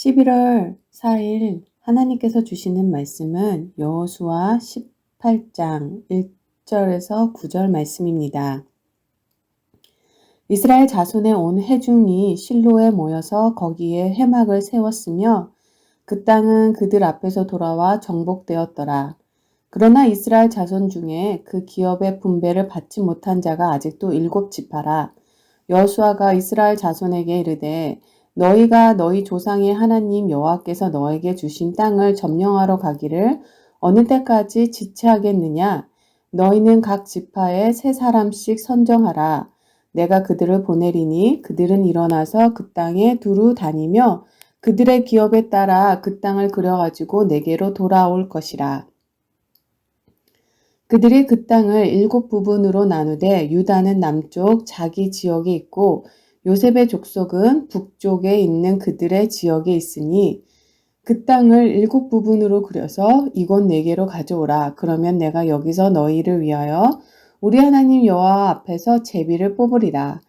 11월 4일 하나님께서 주시는 말씀은 여호수아 18장 1절에서 9절 말씀입니다. 이스라엘 자손의 온 회중이 실로에 모여서 거기에 회막을 세웠으며 그 땅은 그들 앞에서 돌아와 정복되었더라. 그러나 이스라엘 자손 중에 그 기업의 분배를 받지 못한 자가 아직도 7지파라. 여호수아가 이스라엘 자손에게 이르되 너희가 너희 조상의 하나님 여호와께서 너에게 주신 땅을 점령하러 가기를 어느 때까지 지체하겠느냐? 너희는 각 지파에 3사람씩 선정하라. 내가 그들을 보내리니 그들은 일어나서 그 땅에 두루 다니며 그들의 기업에 따라 그 땅을 그려가지고 내게로 돌아올 것이라. 그들이 그 땅을 7부분으로 나누되 유다는 남쪽 자기 지역에 있고 요셉의 족속은 북쪽에 있는 그들의 지역에 있으니 그 땅을 7부분으로 그려서 이곳 내게로 가져오라. 그러면 내가 여기서 너희를 위하여 우리 하나님 여호와 앞에서 제비를 뽑으리라.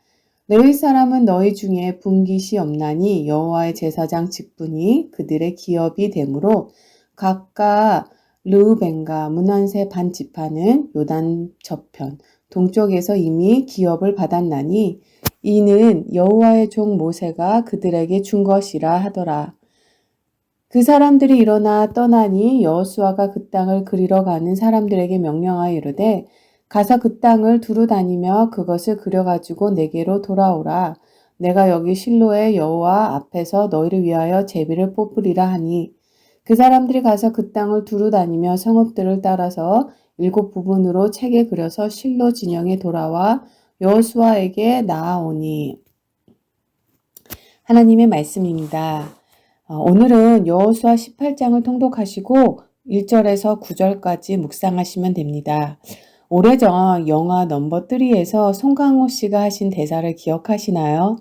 레위 사람은 너희 중에 분깃이 없나니 여호와의 제사장 직분이 그들의 기업이 되므로 각각 르우벤과 므낫세 반 지파는 요단 저편 동쪽에서 이미 기업을 받았나니 이는 여호와의 종 모세가 그들에게 준 것이라 하더라. 그 사람들이 일어나 떠나니 여호수아가 그 땅을 그리러 가는 사람들에게 명령하여 이르되 가서 그 땅을 두루 다니며 그것을 그려가지고 내게로 돌아오라. 내가 여기 실로의 여호와 앞에서 너희를 위하여 제비를 뽑으리라 하니 그 사람들이 가서 그 땅을 두루 다니며 성읍들을 따라서 7부분으로 책에 그려서 실로 진영에 돌아와 여호수아에게 나아오니. 하나님의 말씀입니다. 오늘은 여호수아 18장을 통독하시고 1절에서 9절까지 묵상하시면 됩니다. 오래전 영화 넘버 3에서 송강호 씨가 하신 대사를 기억하시나요?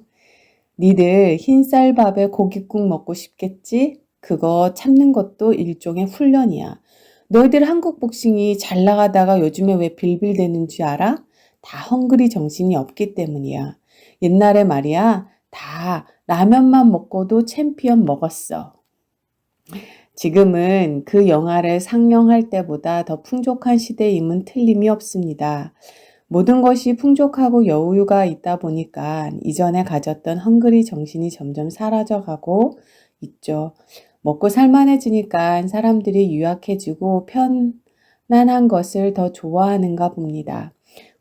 니들 흰쌀밥에 고깃국 먹고 싶겠지? 그거 참는 것도 일종의 훈련이야. 너희들 한국 복싱이 잘 나가다가 요즘에 왜 빌빌대는지 알아? 다 헝그리 정신이 없기 때문이야. 옛날에 말이야, 다 라면만 먹고도 챔피언 먹었어. 지금은 그 영화를 상영할 때보다 더 풍족한 시대임은 틀림이 없습니다. 모든 것이 풍족하고 여유가 있다 보니까 이전에 가졌던 헝그리 정신이 점점 사라져가고 있죠. 먹고 살만해지니까 사람들이 유약해지고 편안한 것을 더 좋아하는가 봅니다.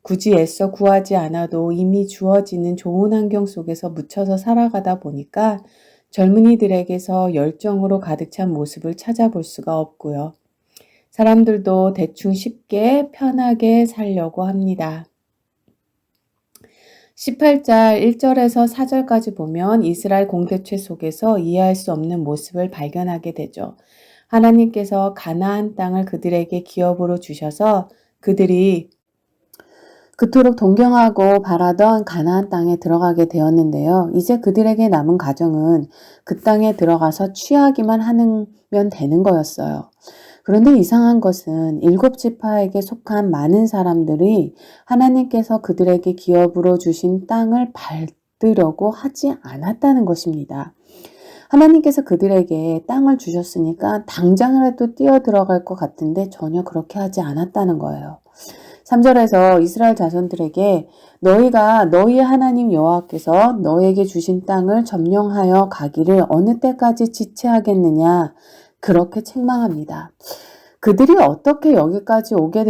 굳이 애써 구하지 않아도 이미 주어지는 좋은 환경 속에서 묻혀서 살아가다 보니까 젊은이들에게서 열정으로 가득 찬 모습을 찾아볼 수가 없고요. 사람들도 대충 쉽게 편하게 살려고 합니다. 18절 1절에서 4절까지 보면 이스라엘 공동체 속에서 이해할 수 없는 모습을 발견하게 되죠. 하나님께서 가나안 땅을 그들에게 기업으로 주셔서 그들이 그토록 동경하고 바라던 가나안 땅에 들어가게 되었는데요. 이제 그들에게 남은 과정은 그 땅에 들어가서 취하기만 하면 되는 거였어요. 그런데 이상한 것은 7지파에게 속한 많은 사람들이 하나님께서 그들에게 기업으로 주신 땅을 밟으려고 하지 않았다는 것입니다. 하나님께서 그들에게 땅을 주셨으니까 당장이라도 뛰어들어갈 것 같은데 전혀 그렇게 하지 않았다는 거예요. 3절에서 이스라엘 자손들에게 너희가 너희 하나님 여호와께서 너에게 주신 땅을 점령하여 가기를 어느 때까지 지체하겠느냐 그렇게 책망합니다. 그들이 어떻게 여기까지 오게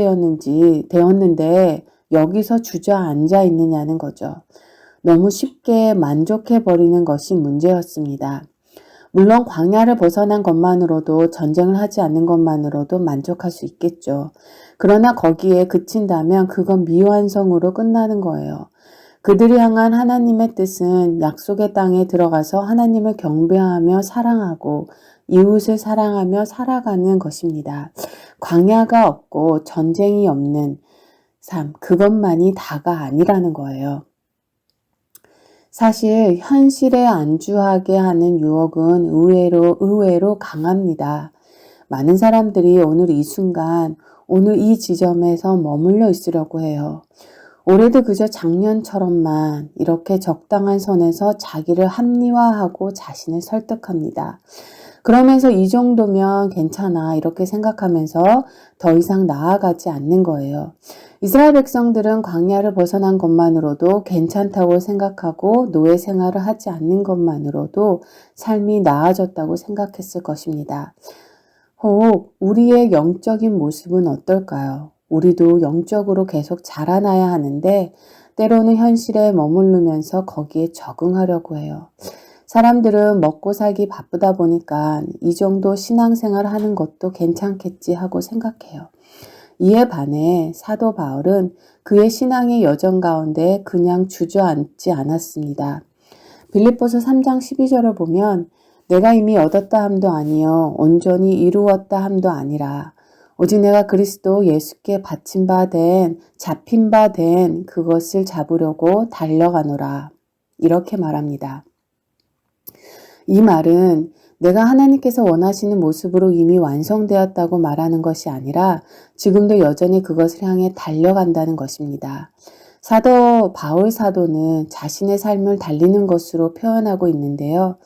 되었는데 여기서 주저앉아 있느냐는 거죠. 너무 쉽게 만족해버리는 것이 문제였습니다. 물론 광야를 벗어난 것만으로도 전쟁을 하지 않는 것만으로도 만족할 수 있겠죠. 그러나 거기에 그친다면 그건 미완성으로 끝나는 거예요. 그들이 향한 하나님의 뜻은 약속의 땅에 들어가서 하나님을 경배하며 사랑하고 이웃을 사랑하며 살아가는 것입니다. 광야가 없고 전쟁이 없는 삶, 그것만이 다가 아니라는 거예요. 사실 현실에 안주하게 하는 유혹은 의외로 강합니다. 많은 사람들이 오늘 이 순간, 오늘 이 지점에서 머물러 있으려고 해요. 올해도 그저 작년처럼만 이렇게 적당한 선에서 자기를 합리화하고 자신을 설득합니다. 그러면서 이 정도면 괜찮아 이렇게 생각하면서 더 이상 나아가지 않는 거예요. 이스라엘 백성들은 광야를 벗어난 것만으로도 괜찮다고 생각하고 노예 생활을 하지 않는 것만으로도 삶이 나아졌다고 생각했을 것입니다. 혹 우리의 영적인 모습은 어떨까요? 우리도 영적으로 계속 자라나야 하는데 때로는 현실에 머무르면서 거기에 적응하려고 해요. 사람들은 먹고 살기 바쁘다 보니까 이 정도 신앙생활 하는 것도 괜찮겠지 하고 생각해요. 이에 반해 사도 바울은 그의 신앙의 여정 가운데 그냥 주저앉지 않았습니다. 빌립보서 3장 12절을 보면 내가 이미 얻었다 함도 아니요 온전히 이루었다 함도 아니라 오직 내가 그리스도 예수께 잡힌 바 된 그것을 잡으려고 달려가노라. 이렇게 말합니다. 이 말은 내가 하나님께서 원하시는 모습으로 이미 완성되었다고 말하는 것이 아니라 지금도 여전히 그것을 향해 달려간다는 것입니다. 사도 바울 사도는 자신의 삶을 달리는 것으로 표현하고 있는데요.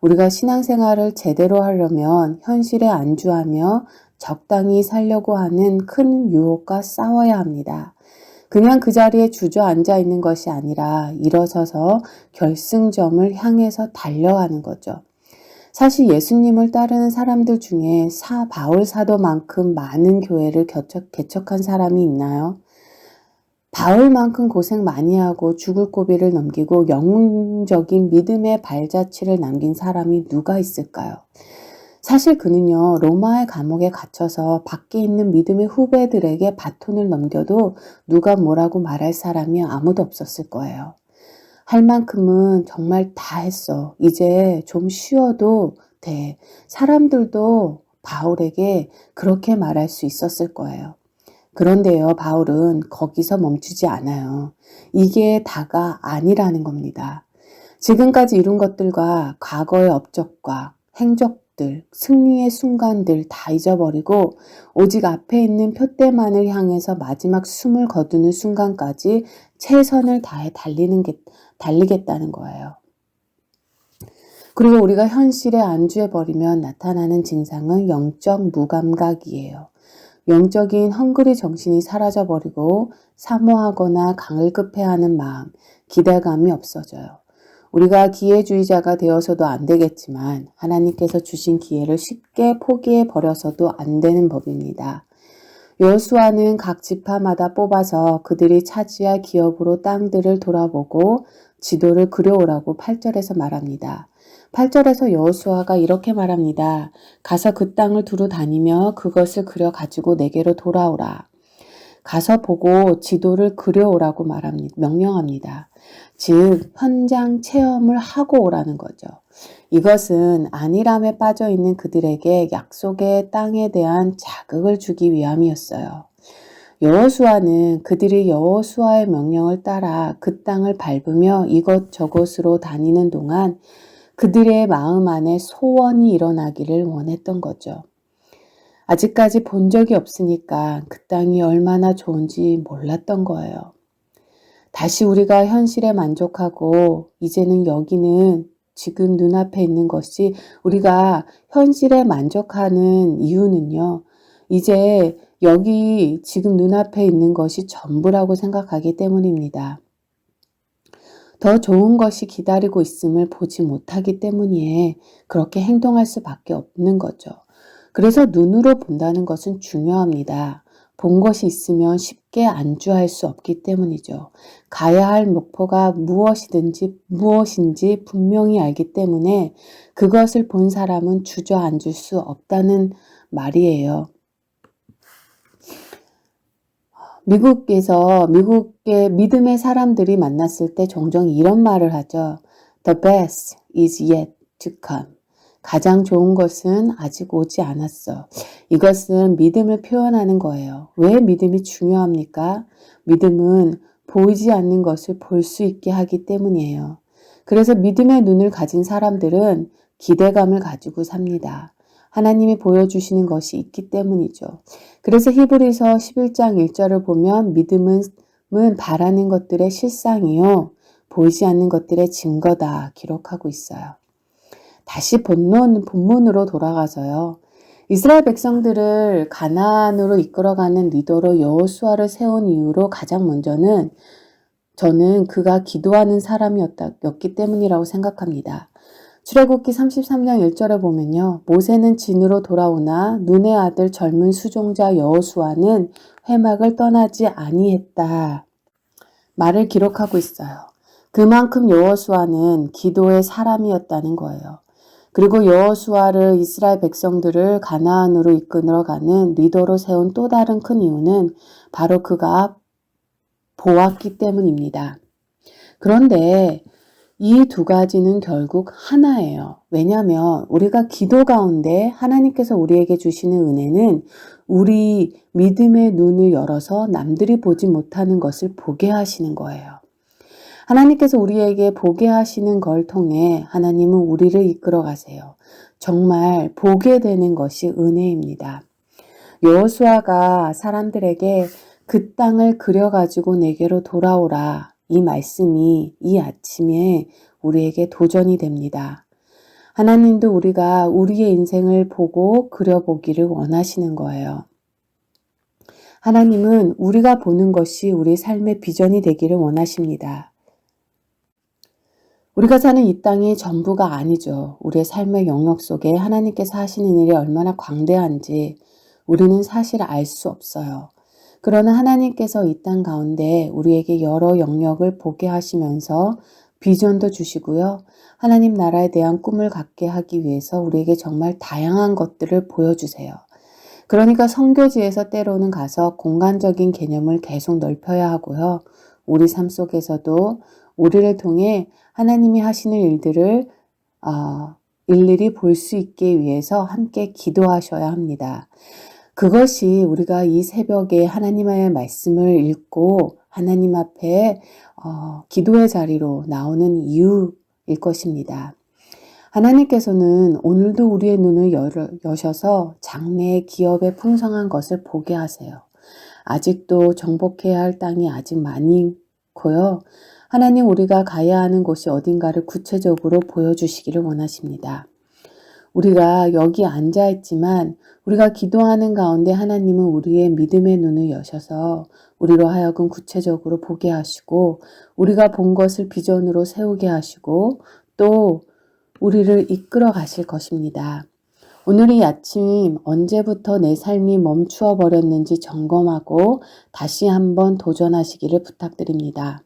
우리가 신앙생활을 제대로 하려면 현실에 안주하며 적당히 살려고 하는 큰 유혹과 싸워야 합니다. 그냥 그 자리에 주저앉아 있는 것이 아니라 일어서서 결승점을 향해서 달려가는 거죠. 사실 예수님을 따르는 사람들 중에 바울 사도만큼 많은 교회를 개척한 사람이 있나요? 바울만큼 고생 많이 하고 죽을 고비를 넘기고 영웅적인 믿음의 발자취를 남긴 사람이 누가 있을까요? 사실 그는요, 로마의 감옥에 갇혀서 밖에 있는 믿음의 후배들에게 바톤을 넘겨도 누가 뭐라고 말할 사람이 아무도 없었을 거예요. 할 만큼은 정말 다 했어. 이제 좀 쉬어도 돼. 사람들도 바울에게 그렇게 말할 수 있었을 거예요. 그런데요, 바울은 거기서 멈추지 않아요. 이게 다가 아니라는 겁니다. 지금까지 이룬 것들과 과거의 업적과 행적들, 승리의 순간들 다 잊어버리고 오직 앞에 있는 표대만을 향해서 마지막 숨을 거두는 순간까지 최선을 다해 달리겠다는 거예요. 그리고 우리가 현실에 안주해버리면 나타나는 증상은 영적 무감각이에요. 영적인 헝그리 정신이 사라져버리고 사모하거나 강을급해하는 마음, 기대감이 없어져요. 우리가 기회주의자가 되어서도 안 되겠지만 하나님께서 주신 기회를 쉽게 포기해 버려서도 안 되는 법입니다. 여호수아는 각 지파마다 뽑아서 그들이 차지할 기업으로 땅들을 돌아보고 지도를 그려오라고 8절에서 말합니다. 8절에서 여호수아가 이렇게 말합니다. 가서 그 땅을 두루 다니며 그것을 그려 가지고 내게로 돌아오라. 가서 보고 지도를 그려오라고 명령합니다. 즉 현장 체험을 하고 오라는 거죠. 이것은 안일함에 빠져 있는 그들에게 약속의 땅에 대한 자극을 주기 위함이었어요. 여호수아는 그들이 여호수아의 명령을 따라 그 땅을 밟으며 이것저것으로 다니는 동안 그들의 마음 안에 소원이 일어나기를 원했던 거죠. 아직까지 본 적이 없으니까 그 땅이 얼마나 좋은지 몰랐던 거예요. 다시 우리가 현실에 만족하고 이제는 여기는 지금 눈앞에 있는 것이 우리가 현실에 만족하는 이유는요. 이제 여기 지금 눈앞에 있는 것이 전부라고 생각하기 때문입니다. 더 좋은 것이 기다리고 있음을 보지 못하기 때문이에 그렇게 행동할 수밖에 없는 거죠. 그래서 눈으로 본다는 것은 중요합니다. 본 것이 있으면 쉽게 안주할 수 없기 때문이죠. 가야 할 목표가 무엇인지 분명히 알기 때문에 그것을 본 사람은 주저앉을 수 없다는 말이에요. 미국의 믿음의 사람들이 만났을 때 종종 이런 말을 하죠. The best is yet to come. 가장 좋은 것은 아직 오지 않았어. 이것은 믿음을 표현하는 거예요. 왜 믿음이 중요합니까? 믿음은 보이지 않는 것을 볼 수 있게 하기 때문이에요. 그래서 믿음의 눈을 가진 사람들은 기대감을 가지고 삽니다. 하나님이 보여주시는 것이 있기 때문이죠. 그래서 히브리서 11장 1절을 보면 믿음은 바라는 것들의 실상이요 보이지 않는 것들의 증거다 기록하고 있어요. 다시 본문으로 돌아가서요. 이스라엘 백성들을 가나안으로 이끌어가는 리더로 여호수아를 세운 이유로 가장 먼저는 저는 그가 기도하는 사람이었기 때문이라고 생각합니다. 출애굽기 33장 1절에 보면요. 모세는 진으로 돌아오나 눈의 아들 젊은 수종자 여호수아는 회막을 떠나지 아니했다. 말을 기록하고 있어요. 그만큼 여호수아는 기도의 사람이었다는 거예요. 그리고 여호수아를 이스라엘 백성들을 가나안으로 이끌어가는 리더로 세운 또 다른 큰 이유는 바로 그가 보았기 때문입니다. 그런데 이 두 가지는 결국 하나예요. 왜냐하면 우리가 기도 가운데 하나님께서 우리에게 주시는 은혜는 우리 믿음의 눈을 열어서 남들이 보지 못하는 것을 보게 하시는 거예요. 하나님께서 우리에게 보게 하시는 걸 통해 하나님은 우리를 이끌어 가세요. 정말 보게 되는 것이 은혜입니다. 여호수아가 사람들에게 그 땅을 그려가지고 내게로 돌아오라. 이 말씀이 이 아침에 우리에게 도전이 됩니다. 하나님도 우리가 우리의 인생을 보고 그려보기를 원하시는 거예요. 하나님은 우리가 보는 것이 우리 삶의 비전이 되기를 원하십니다. 우리가 사는 이 땅이 전부가 아니죠. 우리의 삶의 영역 속에 하나님께서 하시는 일이 얼마나 광대한지 우리는 사실 알 수 없어요. 그러나 하나님께서 이 땅 가운데 우리에게 여러 영역을 보게 하시면서 비전도 주시고요. 하나님 나라에 대한 꿈을 갖게 하기 위해서 우리에게 정말 다양한 것들을 보여주세요. 그러니까 선교지에서 때로는 가서 공간적인 개념을 계속 넓혀야 하고요. 우리 삶 속에서도 우리를 통해 하나님이 하시는 일들을 일일이 볼 수 있게 위해서 함께 기도하셔야 합니다. 그것이 우리가 이 새벽에 하나님의 말씀을 읽고 하나님 앞에 기도의 자리로 나오는 이유일 것입니다. 하나님께서는 오늘도 우리의 눈을 여셔서 장래의 기업의 풍성한 것을 보게 하세요. 아직도 정복해야 할 땅이 아직 많고요. 하나님 우리가 가야 하는 곳이 어딘가를 구체적으로 보여주시기를 원하십니다. 우리가 여기 앉아있지만 우리가 기도하는 가운데 하나님은 우리의 믿음의 눈을 여셔서 우리로 하여금 구체적으로 보게 하시고 우리가 본 것을 비전으로 세우게 하시고 또 우리를 이끌어 가실 것입니다. 오늘 이 아침 언제부터 내 삶이 멈추어 버렸는지 점검하고 다시 한번 도전하시기를 부탁드립니다.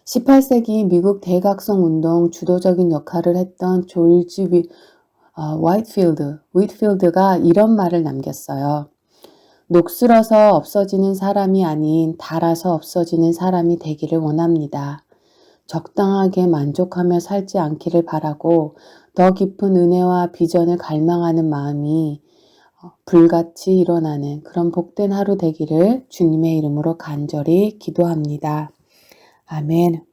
18세기 미국 대각성 운동 주도적인 역할을 했던 조지 휘트필드가 이런 말을 남겼어요. 녹슬어서 없어지는 사람이 아닌 닳아서 없어지는 사람이 되기를 원합니다. 적당하게 만족하며 살지 않기를 바라고 더 깊은 은혜와 비전을 갈망하는 마음이 불같이 일어나는 그런 복된 하루 되기를 주님의 이름으로 간절히 기도합니다. 아멘.